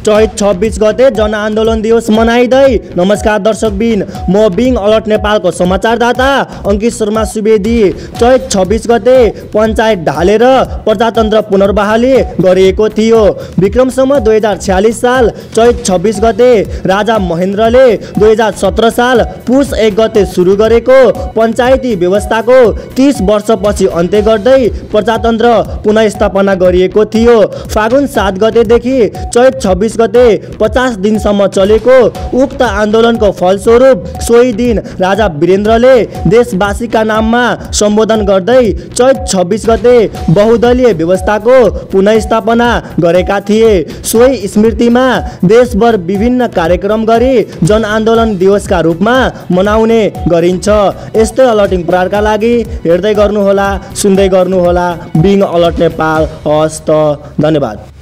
चैत 26 गते जनआन्दोलन दिवस मनाइदै। नमस्कार दर्शकबिन, म बिङ अलर्ट नेपालको समाचारदाता अङ्कित शर्मा सुवेदी। चैत 26 गते पञ्चायत ढालेर प्रजातन्त्र पुनर्बहाली गरिएको थियो। विक्रमसम्म 2046 साल चैत 26 गते राजा महेन्द्रले 2017 साल पुस 1 गते सुरु गरेको पञ्चायती व्यवस्थाको 30 वर्षपछि अन्त्य गर्दै प्रजातन्त्र पुनर्स्थापना गरिएको थियो। फागुन 7 गतेदेखि चैत 26 गते 50 दिनसम्म चलेको उक्त आन्दोलनको फलस्वरूप सोही दिन राजा वीरेन्द्रले देशवासीका नाममा सम्बोधन गर्दै चैत 26 गते बहुदलीय व्यवस्थाको पुनर्स्थापना गरेका थिए। सोही स्मृतिमा देशभर विभिन्न कार्यक्रम गरी जनआन्दोलन दिवसका रूपमा मनाउने गरिन्छ। यस्तै अलर्टिङ प्रहारका लागि हेर्दै गर्नुहोला, सुन्दै गर्नुहोला बिङ अलर्ट नेपाल। हस्त, धन्यवाद।